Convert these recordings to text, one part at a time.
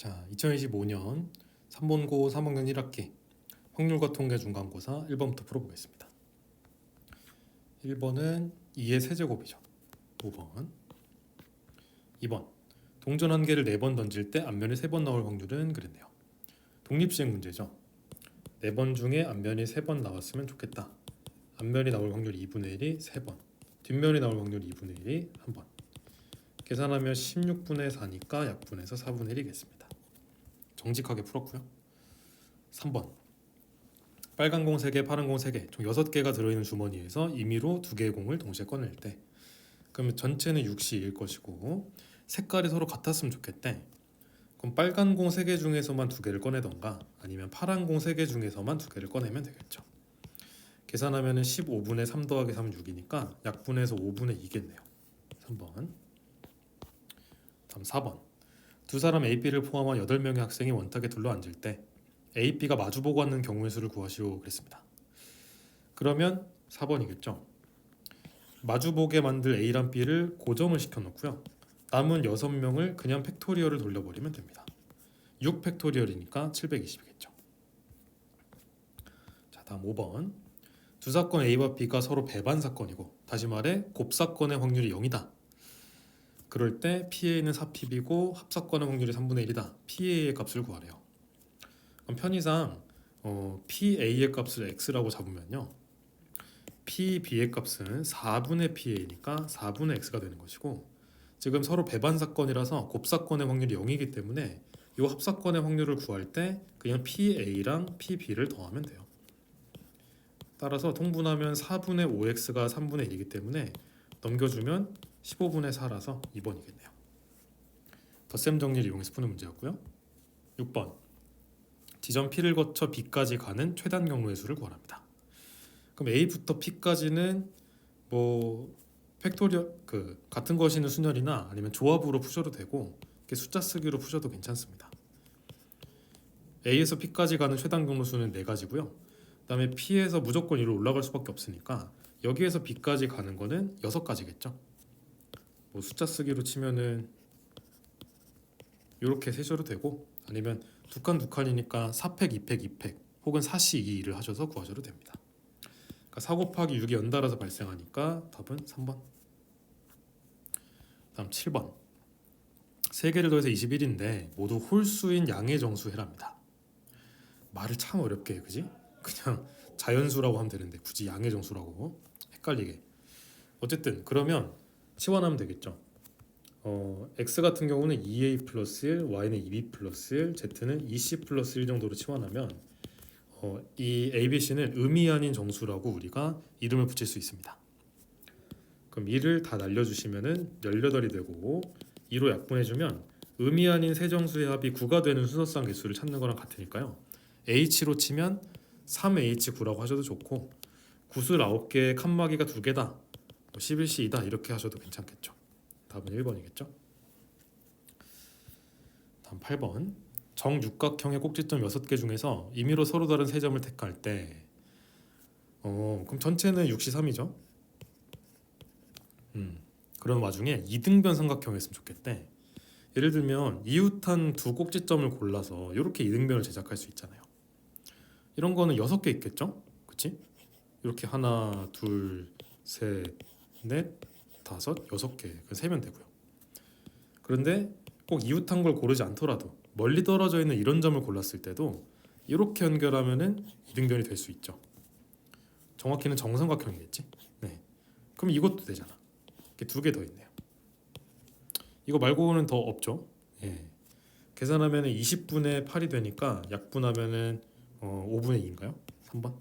자, 2025년 3본고 3학년 1학기 확률과 통계 중간고사 1번부터 풀어보겠습니다. 1번은 2의 세제곱이죠. 5번 2번 동전 한 개를 4번 던질 때 앞면이 3번 나올 확률은 그랬네요. 독립시행 문제죠. 4번 중에 앞면이 3번 나왔으면 좋겠다. 앞면이 나올 확률 2분의 1이 3번, 뒷면이 나올 확률 2분의 1이 1번. 계산하면 16분의 4니까 약분해서 4분의 1이겠습니다. 정직하게 풀었고요. 3번 빨간 공 3개, 파란 공 3개, 총 6개가 들어있는 주머니에서 임의로 2개의 공을 동시에 꺼낼 때 그러면 전체는 6시일 것이고 색깔이 서로 같았으면 좋겠대. 그럼 빨간 공 3개 중에서만 2개를 꺼내던가 아니면 파란 공 3개 중에서만 2개를 꺼내면 되겠죠. 계산하면 15분의 3 더하기 3은 6이니까 약분해서 5분의 2겠네요. 3번. 다음 4번 두 사람 A, B를 포함한 8명의 학생이 원탁에 둘러앉을 때 A, B가 마주보고 앉는 경우의 수를 구하시오 그랬습니다. 그러면 4번이겠죠. 마주보게 만들 A랑 B를 고정을 시켜놓고요. 남은 6명을 그냥 팩토리얼을 돌려버리면 됩니다. 6 팩토리얼이니까 720이겠죠. 자, 다음 5번 두 사건 A와 B가 서로 배반 사건이고 다시 말해 곱사건의 확률이 0이다. 그럴 때 PA는 4PB고 합사건의 확률이 3분의 1이다. PA의 값을 구하래요. 그럼 편의상 PA의 값을 X라고 잡으면요. PB의 값은 4분의 PA니까 4분의 X가 되는 것이고 지금 서로 배반 사건이라서 곱사건의 확률이 0이기 때문에 이 합사건의 확률을 구할 때 그냥 PA랑 PB를 더하면 돼요. 따라서 통분하면 4분의 5X가 3분의 1이기 때문에 넘겨주면 15분의 4라서 2번이겠네요. 덧셈 정리를 이용해서 푸는 문제였고요. 6번 지점 P를 거쳐 B까지 가는 최단 경로의 수를 구하랍니다. 그럼 A부터 P까지는 뭐 팩토리얼 같은 것이는 순열이나 아니면 조합으로 푸셔도 되고 이렇게 숫자 쓰기로 푸셔도 괜찮습니다. A에서 P까지 가는 최단 경로 수는 4가지고요. 그다음에 P에서 무조건 위로 올라갈 수밖에 없으니까 여기에서 B까지 가는 거는 6가지겠죠. 뭐 숫자 쓰기로 치면은 이렇게 세셔도 되고 아니면 두 칸이니까 4팩, 2팩, 2팩 혹은 4시 2를 하셔서 구하셔도 됩니다. 그러니까 4 곱하기 6이 연달아서 발생하니까 답은 3번. 다음 7번 3개를 더해서 21인데 모두 홀수인 양의 정수해랍니다. 말을 참 어렵게 해, 그지? 그냥 자연수라고 하면 되는데 굳이 양의 정수라고 헷갈리게. 어쨌든 그러면 치환하면 되겠죠. x 같은 경우는 2a 플러스 1, y는 2b 플러스 1, z는 2c 플러스 1 정도로 치환하면 이 a, b, c는 음이 아닌 정수라고 우리가 이름을 붙일 수 있습니다. 그럼 2를 다 날려주시면은 18이 되고 2로 약분해주면 음이 아닌 세 정수의 합이 9가 되는 순서상 개수를 찾는 거랑 같으니까요. h로 치면 3h9라고 하셔도 좋고 구슬 9개에 칸막이가 2개다 11c이다 이렇게 하셔도 괜찮겠죠. 답은 1번이겠죠. 다음 8번 정육각형의 꼭지점 6개 중에서 임의로 서로 다른 세 점을 택할 때 그럼 전체는 6C3이죠. 그런 와중에 이등변 삼각형이었으면 좋겠대. 예를 들면 이웃한 두 꼭지점을 골라서 이렇게 이등변을 제작할 수 있잖아요. 이런 거는 6개 있겠죠? 그치? 이렇게 하나, 둘, 셋, 넷, 다섯, 6개 세면 되고요. 그런데 꼭 이웃한 걸 고르지 않더라도 멀리 떨어져 있는 이런 점을 골랐을 때도 이렇게 연결하면은 이등변이 될 수 있죠. 정확히는 정삼각형이겠지. 네. 그럼 이것도 되잖아. 이렇게 2개 더 있네요. 이거 말고는 더 없죠. 예. 계산하면은 20분의 8이 되니까 약분하면은 5분의 2인가요? 3번.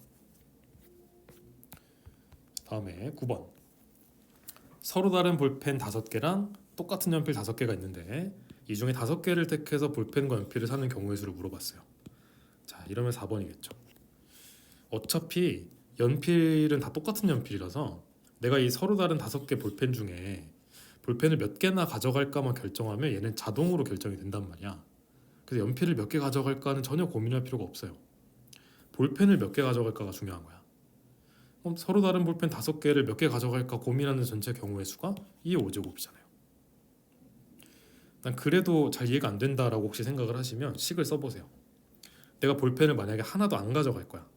다음에 9번. 서로 다른 볼펜 5개랑 똑같은 연필 5개가 있는데 이 중에 5개를 택해서 볼펜과 연필을 사는 경우의 수를 물어봤어요. 자, 이러면 4번이겠죠. 어차피 연필은 다 똑같은 연필이라서 내가 이 서로 다른 5개 볼펜 중에 볼펜을 몇 개나 가져갈까만 결정하면 얘는 자동으로 결정이 된단 말이야. 그래서 연필을 몇 개 가져갈까는 전혀 고민할 필요가 없어요. 볼펜을 몇 개 가져갈까가 중요한 거야. 그럼 서로 다른 볼펜 5개를 몇 개 가져갈까 고민하는 전체 경우의 수가 2의 5제곱이잖아요. 난 그래도 잘 이해가 안 된다라고 혹시 생각을 하시면 식을 써보세요. 내가 볼펜을 만약에 하나도 안 가져갈 거야.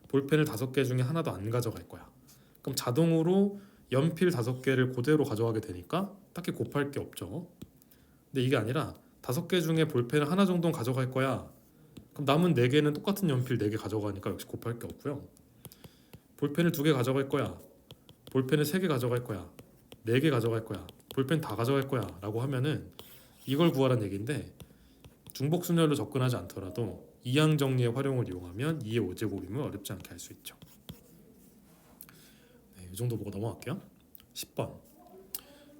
볼펜을 5개 중에 하나도 안 가져갈 거야. 그럼 자동으로 연필 5개를 그대로 가져가게 되니까 딱히 곱할 게 없죠. 근데 이게 아니라 5개 중에 볼펜을 하나 정도는 가져갈 거야. 그럼 남은 4개는 똑같은 연필 4개 가져가니까 역시 곱할 게 없고요. 볼펜을 2개 가져갈 거야. 볼펜을 3개 가져갈 거야. 4개 가져갈 거야. 볼펜 다 가져갈 거야 라고 하면은 이걸 구하라는 얘기인데, 중복순열로 접근하지 않더라도 이항정리의 활용을 이용하면 2의 5제곱임을 어렵지 않게 할 수 있죠. 네, 이 정도 보고 넘어갈게요. 10번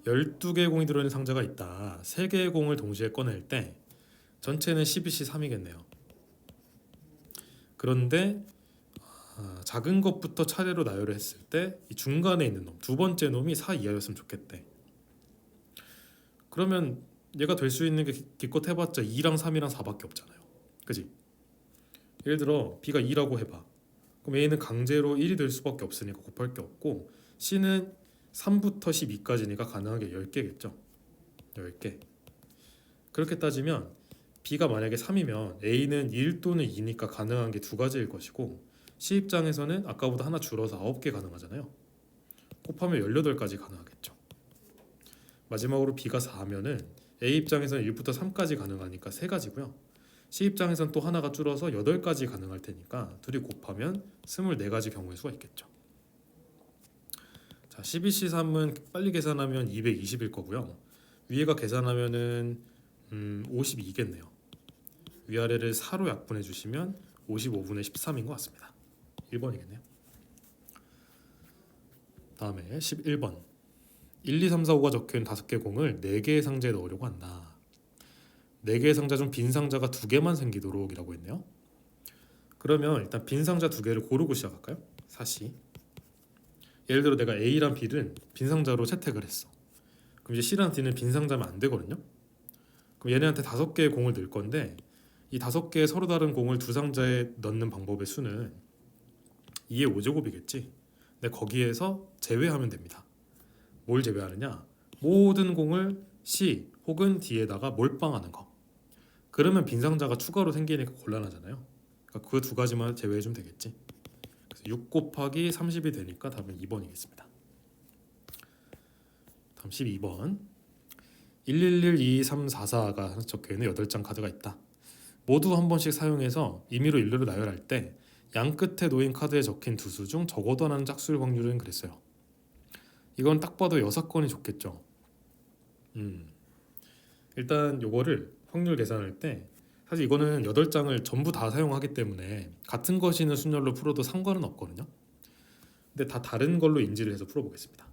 12개의 공이 들어있는 상자가 있다. 3개의 공을 동시에 꺼낼 때 전체는 12C 3이겠네요. 그런데 작은 것부터 차례로 나열을 했을 때 이 중간에 있는 놈, 두 번째 놈이 4 이하였으면 좋겠대. 그러면 얘가 될 수 있는 게 기껏 해봤자 2랑 3이랑 4밖에 없잖아요. 그지? 예를 들어 B가 2라고 해봐. 그럼 A는 강제로 1이 될 수밖에 없으니까 곱할 게 없고, C는 3부터 12까지니까 가능한 게 10개겠죠. 10개. 그렇게 따지면 B가 만약에 3이면 A는 1 또는 2니까 가능한 게 2가지일 것이고, C 입장에서는 아까보다 하나 줄어서 9개 가능하잖아요. 곱하면 18가지 가능하겠죠. 마지막으로 B가 4면은 A 입장에서는 1부터 3까지 가능하니까 3가지고요. C 입장에서는 또 하나가 줄어서 8가지 가능할 테니까 둘이 곱하면 24가지 경우의 수가 있겠죠. 자, 12C3은 빨리 계산하면 220일 거고요. 위에가 계산하면은 52겠네요. 위아래를 4로 약분해 주시면 55분의 13인 것 같습니다. 1번이겠네요. 다음에 11번 1, 2, 3, 4, 5가 적혀있는 5개 공을 4개의 상자에 넣으려고 한다. 4개의 상자 중 빈 상자가 2개만 생기도록 이라고 했네요. 그러면 일단 빈 상자 2개를 고르고 시작할까요? 사시. 예를 들어 내가 A랑 B를 빈 상자로 채택을 했어. 그럼 이제 C랑 D는 빈 상자면 안 되거든요. 그럼 얘네한테 5개의 공을 넣을 건데, 이 5개의 서로 다른 공을 두 상자에 넣는 방법의 수는 2의 5제곱이겠지. 근데 거기에서 제외하면 됩니다. 뭘 제외하느냐? 모든 공을 C 혹은 D에다가 몰빵하는 거. 그러면 빈 상자가 추가로 생기니까 곤란하잖아요. 그러니까 그 2가지만 제외해주면 되겠지. 그래서 6 곱하기 30이 되니까 답은 2번이겠습니다. 다음 12번 111, 2, 3, 4, 4가 적혀있는 8장 카드가 있다. 모두 한 번씩 사용해서 임의로 일렬로 나열할 때 양 끝에 놓인 카드에 적힌 두 수 중 적어도 하나는 짝수일 확률은 그랬어요. 이건 딱 봐도 6건이 좋겠죠. 일단 요거를 확률 계산할 때 사실 이거는 8장을 전부 다 사용하기 때문에 같은 것이는 순열로 풀어도 상관은 없거든요. 근데 다 다른 걸로 인지를 해서 풀어보겠습니다.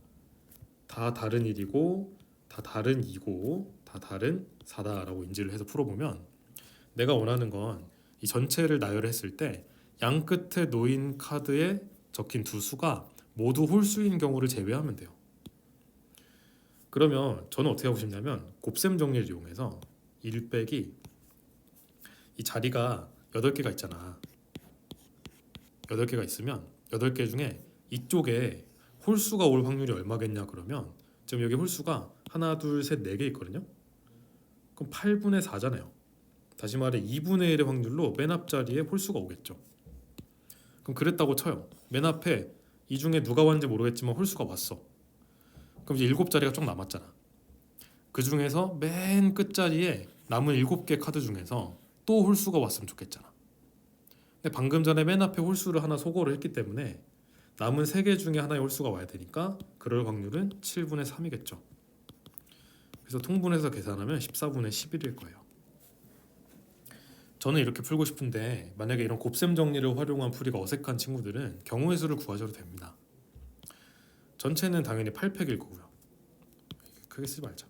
다 다른 1이고 다 다른 2고 다 다른 4다라고 인지를 해서 풀어보면, 내가 원하는 건 이 전체를 나열했을 때 양 끝에 놓인 카드에 적힌 두 수가 모두 홀수인 경우를 제외하면 돼요. 그러면 저는 어떻게 하고 싶냐면 곱셈 정리를 이용해서 1 빼기 이 자리가 8개가 있잖아. 8개가 있으면 8개 중에 이쪽에 홀수가 올 확률이 얼마겠냐 그러면, 지금 여기 홀수가 하나, 둘, 셋, 4개 있거든요. 그럼 8분의 4잖아요. 다시 말해 2분의 1의 확률로 맨 앞자리에 홀수가 오겠죠. 그럼 그랬다고 쳐요. 맨 앞에 이 중에 누가 왔는지 모르겠지만 홀수가 왔어. 그럼 이제 7자리가 좀 남았잖아. 그 중에서 맨 끝자리에 남은 7개 카드 중에서 또 홀수가 왔으면 좋겠잖아. 근데 방금 전에 맨 앞에 홀수를 하나 소거를 했기 때문에 남은 3개 중에 하나의 홀수가 와야 되니까 그럴 확률은 7분의 3이겠죠. 그래서 통분해서 계산하면 14분의 11일 거예요. 저는 이렇게 풀고 싶은데 만약에 이런 곱셈 정리를 활용한 풀이가 어색한 친구들은 경우의 수를 구하셔도 됩니다. 전체는 당연히 8팩일 거고요. 크게 쓰지 말자.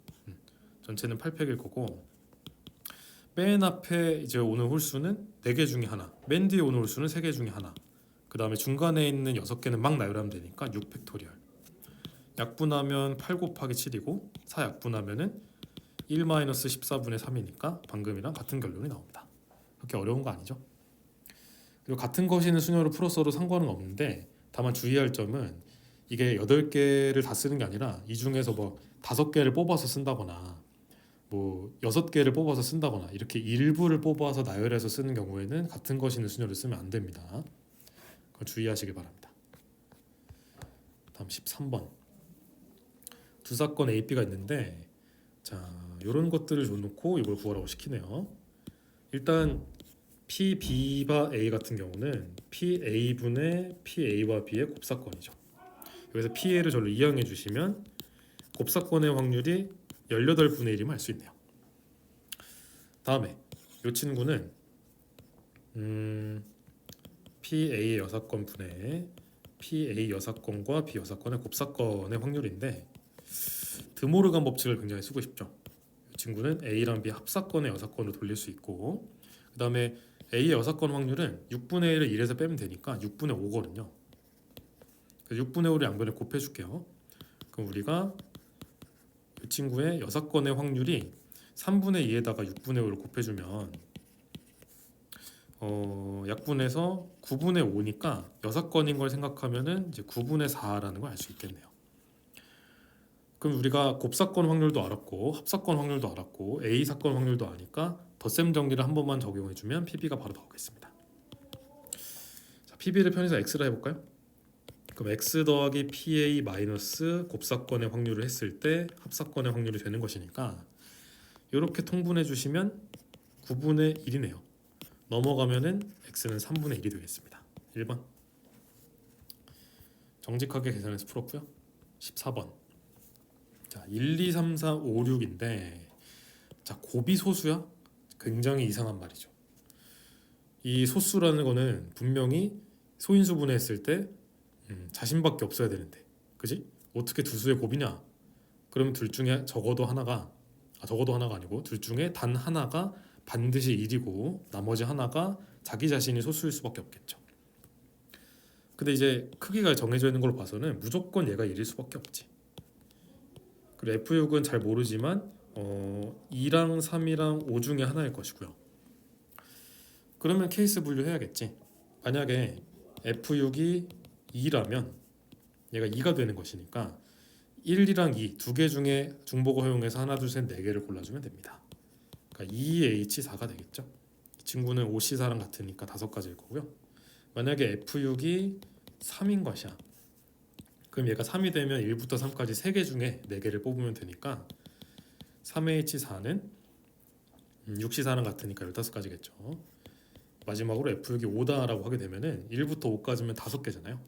전체는 8팩일 거고, 맨 앞에 이제 오는 홀수는 4개 중에 하나, 맨 뒤에 오는 홀수는 3개 중에 하나, 그 다음에 중간에 있는 6개는 막 나열하면 되니까 6팩토리얼. 약분하면 8 곱하기 7이고 4 약분하면은 1-14분의 3이니까 방금이랑 같은 결론이 나옵니다. 그렇게 어려운 거 아니죠? 그리고 같은 것이는 순열로 풀었어도 상관은 없는데, 다만 주의할 점은 이게 8개를 다 쓰는 게 아니라 이 중에서 뭐 5개를 뽑아서 쓴다거나 뭐 6개를 뽑아서 쓴다거나 이렇게 일부를 뽑아서 나열해서 쓰는 경우에는 같은 것이 있는 순열을 쓰면 안 됩니다. 그걸 주의하시길 바랍니다. 다음 13번. 두 사건 A, B가 있는데 자, 이런 것들을 줘놓고 이걸 구하라고 시키네요. 일단 P, B바 A 같은 경우는 PA분의 PA와 B의 곱사건이죠. 여기서 PA를 절로 이항해 주시면 곱사건의 확률이 18분의 1이면 알 수 있네요. 다음에 이 친구는 PA 여사건 분의 PA 여사건과 B 여사건의 곱사건의 확률인데 드모르간 법칙을 굉장히 쓰고 싶죠. 이 친구는 A랑 B 합사건의 여사건으로 돌릴 수 있고 그 다음에 A의 여사건 확률은 6분의 1을 1에서 빼면 되니까 6분의 5거든요. 그래서 6분의 5를 양변에 곱해줄게요. 그럼 우리가 이 친구의 여사건의 확률이 3분의 2에다가 6분의 5를 곱해주면 약분해서 9분의 5니까 여사건인 걸 생각하면은 이제 9분의 4라는 걸 알 수 있겠네요. 그럼 우리가 곱사건 확률도 알았고 합사건 확률도 알았고 A 사건 확률도 아니까 덧셈 정리를 한 번만 적용해주면 PB가 바로 나오겠습니다. 자, PB를 편의상 X라 해볼까요? 그럼 X 더하기 PA 마이너스 곱사건의 확률을 했을 때 합사건의 확률이 되는 것이니까 이렇게 통분해 주시면 9분의 1이네요. 넘어가면은 X는 3분의 1이 되겠습니다. 1번. 정직하게 계산해서 풀었고요. 14번. 자, 1, 2, 3, 4, 5, 6인데 자, 곱이 소수야? 굉장히 이상한 말이죠. 이 소수라는 거는 분명히 소인수분해 했을 때 자신밖에 없어야 되는데 그지? 어떻게 두 수의 곱이냐? 그러면 둘 중에 적어도 하나가 아니고 둘 중에 단 하나가 반드시 1이고 나머지 하나가 자기 자신이 소수일 수밖에 없겠죠. 근데 이제 크기가 정해져 있는 걸로 봐서는 무조건 얘가 1일 수밖에 없지. 그리고 F6은 잘 모르지만 2랑 3이랑 5 중에 하나일 것이고요. 그러면 케이스 분류해야겠지. 만약에 F6이 2라면 얘가 2가 되는 것이니까 1, 2랑 2 두 개 중에 중복을 허용해서 하나, 둘, 셋, 네 개를 골라주면 됩니다. 그러니까 2H4가 되겠죠. 이 친구는 5C4랑 같으니까 5가지일 거고요. 만약에 F6이 3인 것이야. 그럼 얘가 3이 되면 1부터 3까지 3개 중에 4개를 뽑으면 되니까 3H4는 6C4랑 같으니까 15가지겠죠. 마지막으로 F6이 5다라고 하게 되면은 1부터 5까지면 5개잖아요.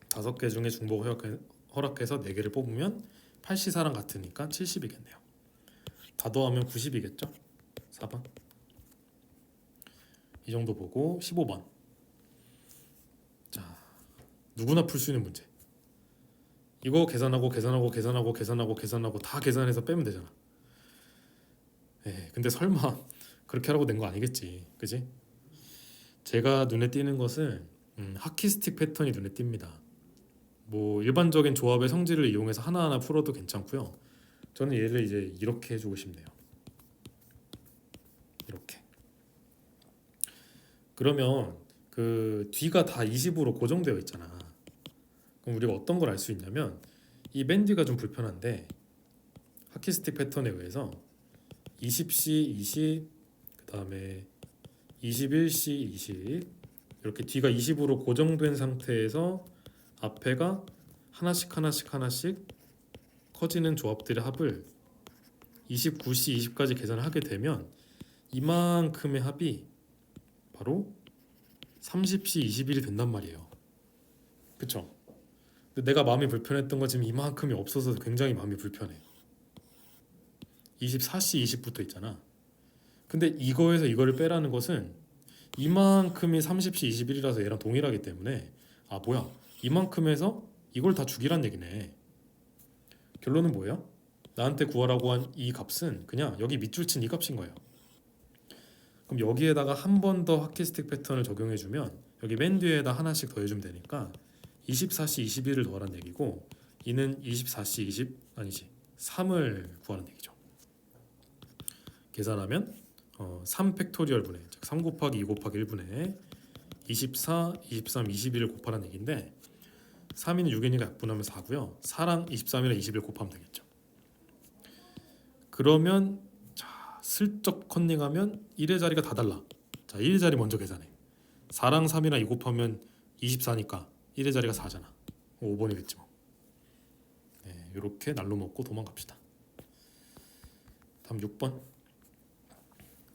5개 중에 중복 허락해서 4개를 뽑으면 8C4랑 같으니까 70이겠네요. 다 더하면 90이겠죠. 4번. 이 정도 보고 15번. 자, 누구나 풀 수 있는 문제. 이거 계산하고 다 계산해서 빼면 되잖아. 근데 설마 그렇게 하라고 낸 거 아니겠지, 그지? 제가 눈에 띄는 것은 하키스틱 패턴이 눈에 띕니다. 뭐 일반적인 조합의 성질을 이용해서 하나하나 풀어도 괜찮고요. 저는 얘를 이제 이렇게 해주고 싶네요. 이렇게. 그러면 그 뒤가 다 20으로 고정되어 있잖아. 그럼 우리가 어떤 걸 알 수 있냐면 이 맨 뒤가 좀 불편한데 하키스틱 패턴에 의해서 20C 20 그 다음에 21C 20 이렇게 뒤가 20으로 고정된 상태에서 앞에가 하나씩 커지는 조합들의 합을 29C 20까지 계산을 하게 되면 이만큼의 합이 바로 30C 21이 된단 말이에요. 그쵸? 근데 내가 마음이 불편했던 건 지금 이만큼이 없어서 굉장히 마음이 불편해. 24C 20부터 있잖아. 근데 이거에서 이거를 빼라는 것은 이만큼이 30C 21이라서 얘랑 동일하기 때문에 아 뭐야 이만큼에서 이걸 다 죽이란 얘기네. 결론은 뭐예요? 나한테 구하라고 한 이 값은 그냥 여기 밑줄 친 이 값인 거예요. 그럼 여기에다가 한 번 더 하키스틱 패턴을 적용해주면 여기 맨 뒤에다 하나씩 더해주면 되니까 24C 21을 더하란 얘기고 이는 24C 20 아니지 3을 구하는 얘기죠. 계산하면 3 팩토리얼 분의 즉 3 곱하기 2 곱하기 1분의 24, 23, 21을 곱하라는 얘기인데 3인 6이니까 약분하면 4고요. 4랑 23이랑 21 곱하면 되겠죠. 그러면 자 슬쩍 컨닝하면 1의 자리가 다 달라. 자 1의 자리 먼저 계산해. 4랑 3이랑 2 곱하면 24니까 1의 자리가 4잖아. 5번이겠지 뭐. 네, 이렇게 날로 먹고 도망갑시다. 다음 6번.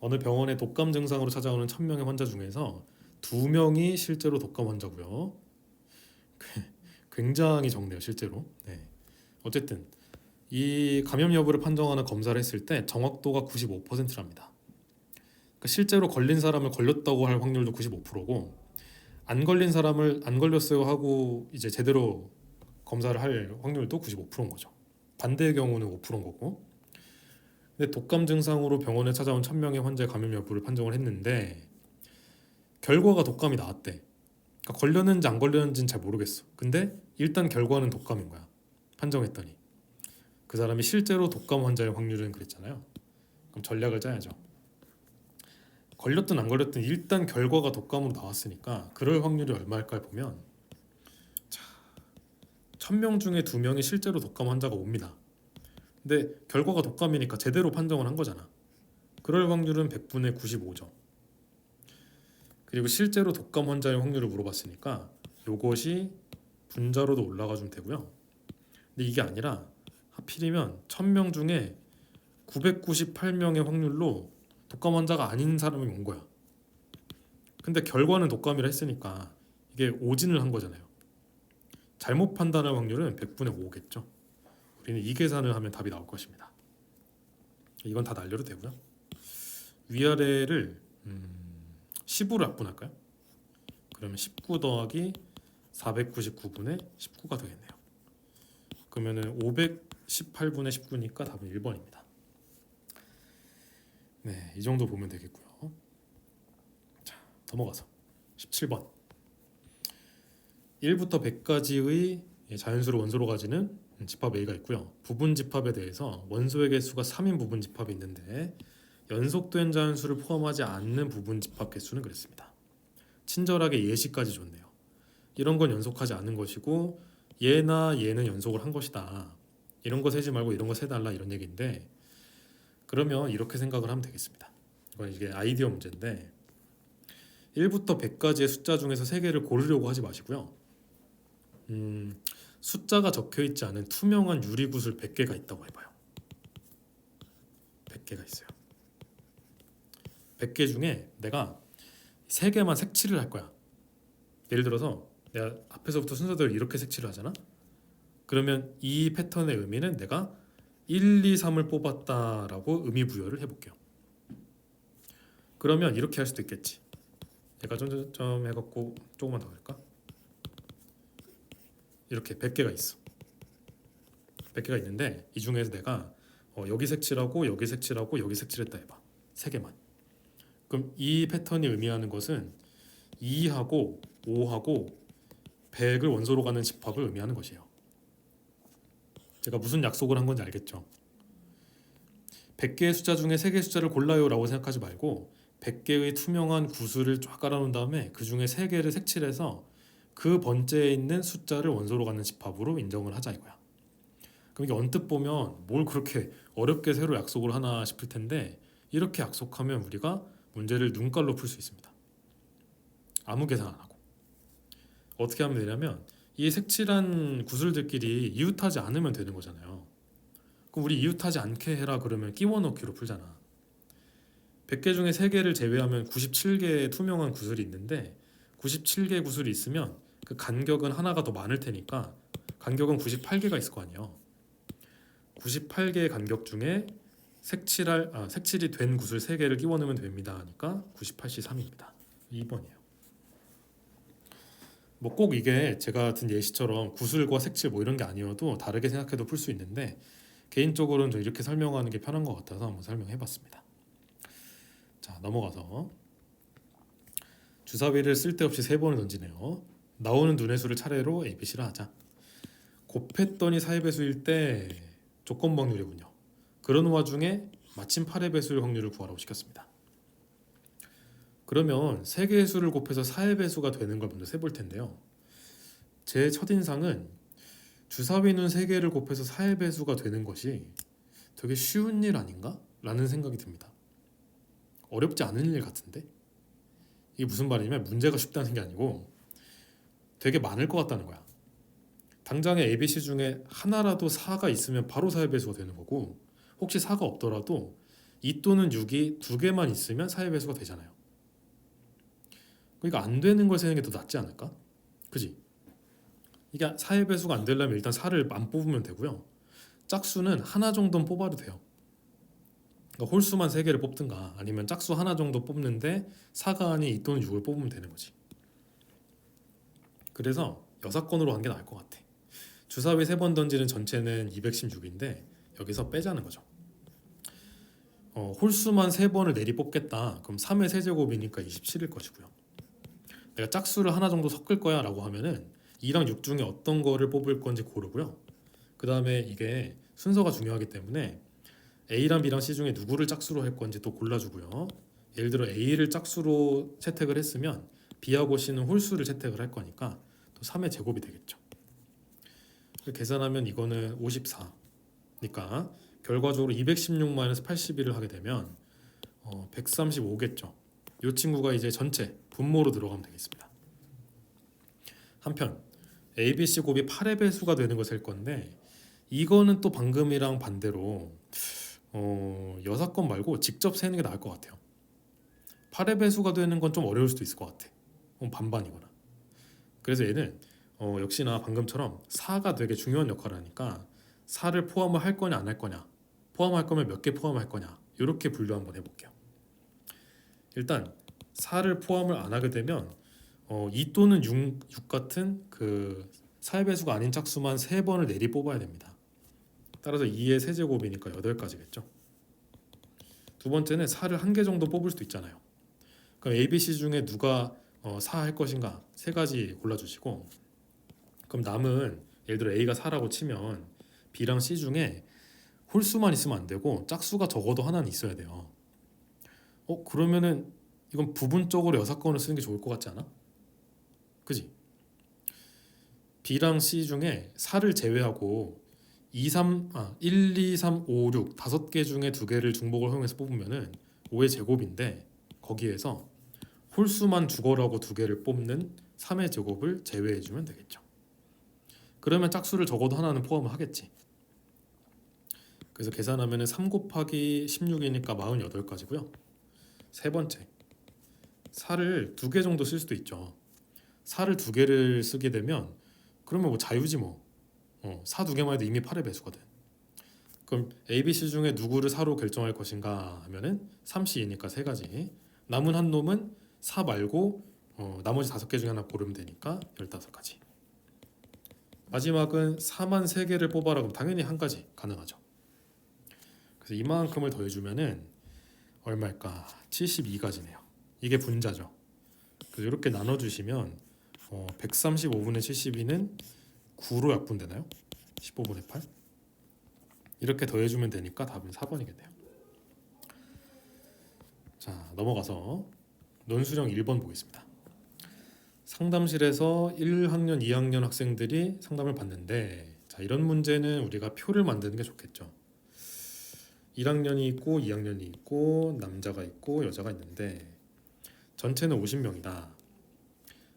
어느 병원에 독감 증상으로 찾아오는 1000명의 환자 중에서 2명이 실제로 독감 환자고요. 굉장히 적네요, 실제로. 네. 어쨌든 이 감염 여부를 판정하는 검사를 했을 때 정확도가 95%랍니다. 그러니까 실제로 걸린 사람을 걸렸다고 할 확률도 95%고 안 걸린 사람을 안 걸렸어요 하고 이제 제대로 검사를 할 확률도 95%인 거죠. 반대의 경우는 5%인 거고. 근데 독감 증상으로 병원에 찾아온 1000명의 환자의 감염 여부를 판정을 했는데 결과가 독감이 나왔대. 그러니까 걸렸는지 안 걸렸는지는 잘 모르겠어. 근데 일단 결과는 독감인 거야. 판정했더니 그 사람이 실제로 독감 환자의 확률은 그랬잖아요. 그럼 전략을 짜야죠. 걸렸든 안 걸렸든 일단 결과가 독감으로 나왔으니까 그럴 확률이 얼마일까 보면 1000명 중에 2명이 실제로 독감 환자가 옵니다. 근데 결과가 독감이니까 제대로 판정을 한 거잖아. 그럴 확률은 100분의 95죠. 그리고 실제로 독감 환자의 확률을 물어봤으니까 이것이 분자로도 올라가 주면 되고요. 근데 이게 아니라 하필이면 1000명 중에 998명의 확률로 독감 환자가 아닌 사람이 온 거야. 근데 결과는 독감이라 했으니까 이게 오진을 한 거잖아요. 잘못 판단할 확률은 100분의 5겠죠. 우리는 이 계산을 하면 답이 나올 것입니다. 이건 다 날려도 되고요. 위아래를 10으로 약분할까요? 그러면 19 더하기 499분의 19가 되겠네요. 그러면은 518분의 19니까 답은 1번입니다. 네, 이 정도 보면 되겠고요. 자, 넘어가서 17번. 1부터 100까지의 자연수를 원소로 가지는 집합 A가 있고요. 부분 집합에 대해서 원소의 개수가 3인 부분 집합이 있는데 연속된 자연수를 포함하지 않는 부분 집합 개수는 그랬습니다. 친절하게 예시까지 줬네요. 이런 건 연속하지 않은 것이고 얘나 얘는 연속을 한 것이다. 이런 거 세지 말고 이런 거 세달라 이런 얘기인데 그러면 이렇게 생각을 하면 되겠습니다. 이건 이게 아이디어 문제인데 1부터 100까지의 숫자 중에서 3개를 고르려고 하지 마시고요. 숫자가 적혀있지 않은 투명한 유리구슬 100개가 있다고 해봐요. 100개가 있어요. 100개 중에 내가 3개만 색칠을 할 거야. 예를 들어서 내가 앞에서부터 순서대로 이렇게 색칠을 하잖아. 그러면 이 패턴의 의미는 내가 1, 2, 3을 뽑았다라고 의미 부여를 해볼게요. 그러면 이렇게 할 수도 있겠지. 내가 점점점 해갖고 조금만 더 할까? 이렇게 100개가 있어. 100개가 있는데 이 중에서 내가 여기 색칠하고 여기 색칠하고 여기 색칠했다 해봐. 3개만. 그럼 이 패턴이 의미하는 것은 2하고 5하고 100을 원소로 가는 집합을 의미하는 것이에요. 제가 무슨 약속을 한 건지 알겠죠? 100개의 숫자 중에 3개의 숫자를 골라요 라고 생각하지 말고 100개의 투명한 구슬을 쫙 깔아놓은 다음에 그 중에 3개를 색칠해서 그 번째에 있는 숫자를 원소로 가는 집합으로 인정을 하자 이거야. 그럼 이게 언뜻 보면 뭘 그렇게 어렵게 새로 약속을 하나 싶을 텐데 이렇게 약속하면 우리가 문제를 눈깔로 풀 수 있습니다. 아무 계산 안 하고. 어떻게 하면 되냐면 이 색칠한 구슬들끼리 이웃하지 않으면 되는 거잖아요. 그럼 우리 이웃하지 않게 해라 그러면 끼워 넣기로 풀잖아. 100개 중에 3개를 제외하면 97개의 투명한 구슬이 있는데 97개의 구슬이 있으면 그 간격은 하나가 더 많을 테니까 간격은 98개가 있을 거 아니에요. 98개의 간격 중에 색칠이 된 구슬 3개를 끼워 넣으면 됩니다. 하니까 98C3입니다. 2번이에요. 뭐 꼭 이게 제가 든 예시처럼 구슬과 색칠 뭐 이런 게 아니어도 다르게 생각해도 풀 수 있는데 개인적으로는 좀 이렇게 설명하는 게 편한 것 같아서 한번 설명해봤습니다. 자, 넘어가서 주사위를 쓸데없이 3번을 던지네요. 나오는 눈의 수를 차례로 A, B, C를 하자. 곱했더니 4의 배수일 때 조건 확률이군요. 그런 와중에 마침 8의 배수일 확률을 구하라고 시켰습니다. 그러면 3개의 수를 곱해서 4의 배수가 되는 걸 먼저 세볼 텐데요. 제 첫인상은 주사위는 3개를 곱해서 4의 배수가 되는 것이 되게 쉬운 일 아닌가? 라는 생각이 듭니다. 어렵지 않은 일 같은데? 이게 무슨 말이냐면 문제가 쉽다는 게 아니고 되게 많을 것 같다는 거야. 당장에 ABC 중에 하나라도 4가 있으면 바로 4의 배수가 되는 거고, 혹시 4가 없더라도 2 또는 6이 두 개만 있으면 4의 배수가 되잖아요. 그러니까 안 되는 걸 세는 게 더 낫지 않을까? 그지? 이게 4의 배수가 안 되려면 일단 4를 안 뽑으면 되고요. 짝수는 하나 정도는 뽑아도 돼요. 그러니까 홀수만 3개를 뽑든가 아니면 짝수 하나 정도 뽑는데 4가 아닌 2 또는 6을 뽑으면 되는 거지. 그래서 여사건으로 한 게 나을 것 같아. 주사위 3번 던지는 전체는 216인데 여기서 빼자는 거죠. 홀수만 3번을 내리 뽑겠다. 그럼 3의 세제곱이니까 27일 것이고요. 내가 짝수를 하나 정도 섞을 거야 라고 하면은 2랑 6 중에 어떤 거를 뽑을 건지 고르고요. 그 다음에 이게 순서가 중요하기 때문에 A랑 B랑 C 중에 누구를 짝수로 할 건지 또 골라주고요. 예를 들어 A를 짝수로 채택을 했으면 B하고 C는 홀수를 채택을 할 거니까 또 3의 제곱이 되겠죠. 계산하면 이거는 54니까 결과적으로 216-81을 하게 되면 135겠죠. 이 친구가 이제 전체 분모로 들어가면 되겠습니다. 한편 ABC 곱이 8의 배수가 되는 걸 셀 건데 이거는 또 방금이랑 반대로 여사건 말고 직접 세는 게 나을 것 같아요. 8의 배수가 되는 건 좀 어려울 수도 있을 것 같아. 반반이거나. 그래서 얘는 역시나 방금처럼 4가 되게 중요한 역할을 하니까 4를 포함을 할 거냐 안 할 거냐, 포함할 거면 몇 개 포함할 거냐, 이렇게 분류 한번 해볼게요. 일단 4를 포함을 안 하게 되면 2 또는 6 같은 그 4의 배수가 아닌 짝수만 3번을 내리 뽑아야 됩니다. 따라서 2의 세제곱이니까 8가지겠죠. 두 번째는 4를 한 개 정도 뽑을 수도 있잖아요. 그럼 A, B, C 중에 누가 4 할 것인가 3가지 골라주시고, 그럼 남은 예를 들어 A가 4라고 치면 B랑 C 중에 홀수만 있으면 안 되고 짝수가 적어도 하나는 있어야 돼요. 그러면은 이건 부분적으로 여사건을 쓰는 게 좋을 것 같지 않아? 그지? B랑 C 중에 4를 제외하고 1, 2, 3, 5, 6 5개 중에 2개를 중복을 허용해서 뽑으면은 5의 제곱인데 거기에서 홀수만 죽어라고 2개를 뽑는 3의 제곱을 제외해주면 되겠죠. 그러면 짝수를 적어도 하나는 포함을 하겠지. 그래서 계산하면 3 곱하기 16이니까 48가지고요. 세 번째, 4를 2개 정도 쓸 수도 있죠. 4를 2개를 쓰게 되면 그러면 뭐 자유지 뭐. 4 2개만 해도 이미 8의 배수거든. 그럼 A, B, C 중에 누구를 4로 결정할 것인가 하면은 3, C이니까 3가지. 남은 한 놈은 4 말고 나머지 5개 중에 하나 고르면 되니까 15가지. 마지막은 4만 3개를 뽑아라. 그럼 당연히 한 가지 가능하죠. 그래서 이만큼을 더해주면은 얼마일까? 72가지네요. 이게 분자죠. 그래서 이렇게 나눠주시면 135분의 72는 9로 약분되나요? 15분의 8? 이렇게 더해주면 되니까 답은 4번이겠네요. 자, 넘어가서 논술형 1번 보겠습니다. 상담실에서 1학년, 2학년 학생들이 상담을 받는데, 자, 이런 문제는 우리가 표를 만드는 게 좋겠죠. 1학년이 있고 2학년이 있고 남자가 있고 여자가 있는데 전체는 50명이다.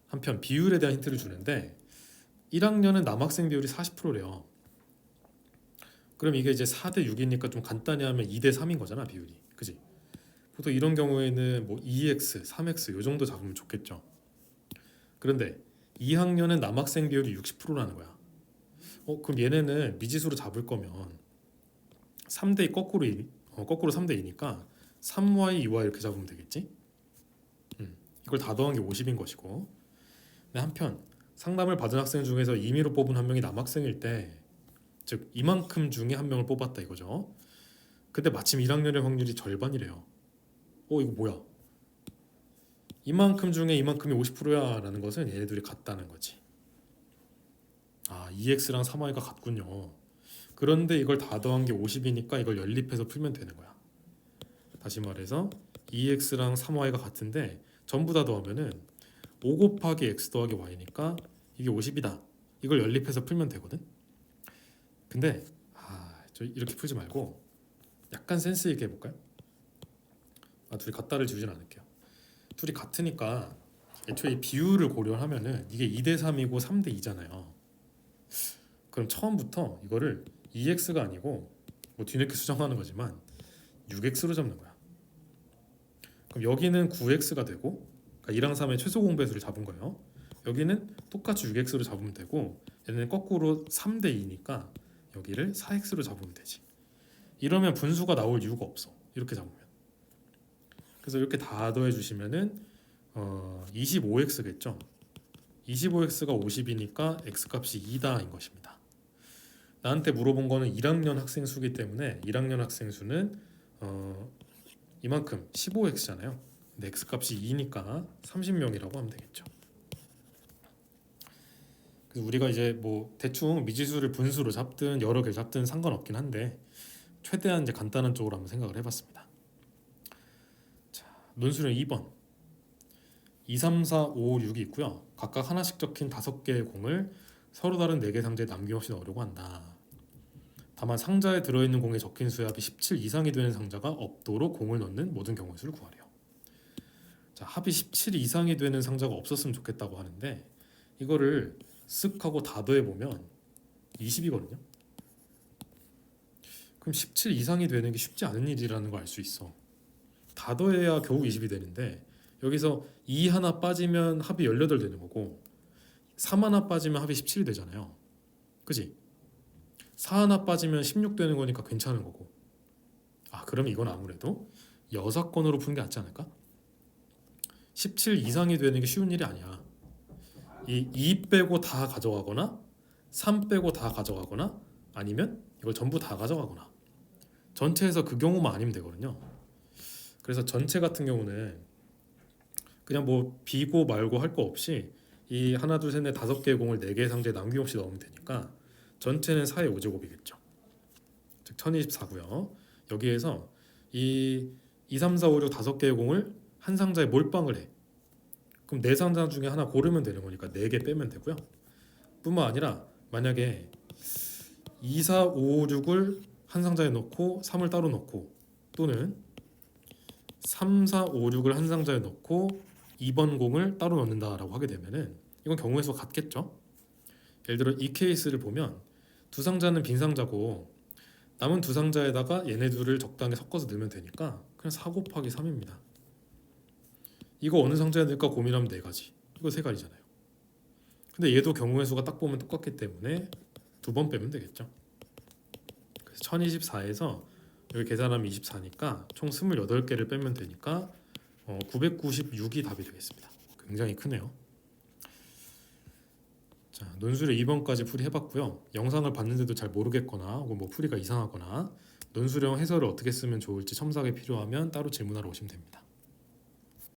한편 비율에 대한 힌트를 주는데 1학년은 남학생 비율이 40%래요. 그럼 이게 이제 4대 6이니까 좀 간단히 하면 2대 3인 거잖아, 비율이. 그지? 보통 이런 경우에는 뭐 2x, 3x 요 정도 잡으면 좋겠죠. 그런데 2학년은 남학생 비율이 60%라는 거야. 그럼 얘네는 미지수로 잡을 거면 3대 거꾸로 3대 2니까 3y, 2y 이렇게 잡으면 되겠지? 이걸 다 더한 게 50인 것이고. 근데 한편 상담을 받은 학생 중에서 임의로 뽑은 한 명이 남학생일 때, 즉 이만큼 중에 한 명을 뽑았다 이거죠. 근데 마침 1학년의 확률이 절반이래요. 이거 뭐야? 이만큼 중에 이만큼이 50%야 라는 것은 얘네들이 같다는 거지. 2x랑 3y가 같군요. 그런데 이걸 다 더한 게 50이니까 이걸 연립해서 풀면 되는 거야. 다시 말해서 2x랑 3y가 같은데 전부 다 더하면은 5 곱하기 x 더하기 y니까 이게 50이다. 이걸 연립해서 풀면 되거든. 근데 이렇게 풀지 말고 약간 센스 있게 해볼까요? 둘이 같다를 지우진 않을게요. 둘이 같으니까 애초에 이 비율을 고려하면은 이게 2대 3이고 3대 2잖아요. 그럼 처음부터 이거를 2x가 아니고 뭐 뒤늦게 수정하는 거지만 6x로 잡는 거야. 그럼 여기는 9x가 되고, 그러니까 2랑 3의 최소 공배수를 잡은 거예요. 여기는 똑같이 6x로 잡으면 되고, 얘는 거꾸로 3대 2니까 여기를 4x로 잡으면 되지. 이러면 분수가 나올 이유가 없어. 이렇게 잡으면. 그래서 이렇게 다 더해 주시면은 25x겠죠. 25x가 50이니까 x값이 2다인 것입니다. 나한테 물어본 거는 1학년 학생 수기 때문에 1학년 학생 수는 이만큼 15x잖아요. 근데 x값이 2니까 30명이라고 하면 되겠죠. 그래서 우리가 이제 뭐 대충 미지수를 분수로 잡든 여러 개 잡든 상관없긴 한데 최대한 이제 간단한 쪽으로 한번 생각을 해봤습니다. 자, 논술형 2번 2, 3, 4, 5, 6이 있고요. 각각 하나씩 적힌 5개의 공을 서로 다른 4개 상자에 남김없이 넣으려고 한다. 다만 상자에 들어있는 공에 적힌 수의 합이 17 이상이 되는 상자가 없도록 공을 넣는 모든 경우의 수를 구하래요. 자, 합이 17 이상이 되는 상자가 없었으면 좋겠다고 하는데 이거를 쓱 하고 다 더해보면 20이거든요. 그럼 17 이상이 되는 게 쉽지 않은 일이라는 걸 알 수 있어. 다 더해야 겨우 20이 되는데 여기서 2 하나 빠지면 합이 18 되는 거고 3 하나 빠지면 합이 17이 되잖아요. 그지? 4 하나 빠지면 16 되는 거니까 괜찮은 거고. 그럼 이건 아무래도 여사건으로 푸는 게 낫지 않을까? 17 이상이 되는 게 쉬운 일이 아니야. 이 2 빼고 다 가져가거나 3 빼고 다 가져가거나 아니면 이걸 전부 다 가져가거나 전체에서 그 경우만 아니면 되거든요. 그래서 전체 같은 경우는 그냥 뭐 비고 말고 할 거 없이 이 하나 둘 셋 넷 5개의 공을 4개의 상자에 남김없이 넣으면 되니까 전체는 4의 5제곱이겠죠. 즉 1024고요. 여기에서 이 2, 3, 4, 5, 6 5개의 공을 한 상자에 몰빵을 해. 그럼 4상자 중에 하나 고르면 되는 거니까 4개 빼면 되고요. 뿐만 아니라 만약에 2, 4, 5, 6을 한 상자에 넣고 3을 따로 넣고 또는 3, 4, 5, 6을 한 상자에 넣고 2번 공을 따로 넣는다라고 하게 되면은 이건 경우의 수가 같겠죠. 예를 들어 이 케이스를 보면 두 상자는 빈 상자고 남은 두 상자에다가 얘네 둘을 적당히 섞어서 넣으면 되니까 그냥 4 곱하기 3입니다. 이거 어느 상자에 넣을까 고민하면 4가지. 이거 3가지잖아요. 근데 얘도 경우의 수가 딱 보면 똑같기 때문에 2번 빼면 되겠죠. 그래서 1024에서 여기 계산하면 24니까 총 28개를 빼면 되니까 996이 답이 되겠습니다. 굉장히 크네요. 자, 논술의 2번까지 풀이해봤고요. 영상을 봤는데도 잘 모르겠거나 혹은 뭐 풀이가 이상하거나 논술형 해설을 어떻게 쓰면 좋을지 첨삭이 필요하면 따로 질문하러 오시면 됩니다.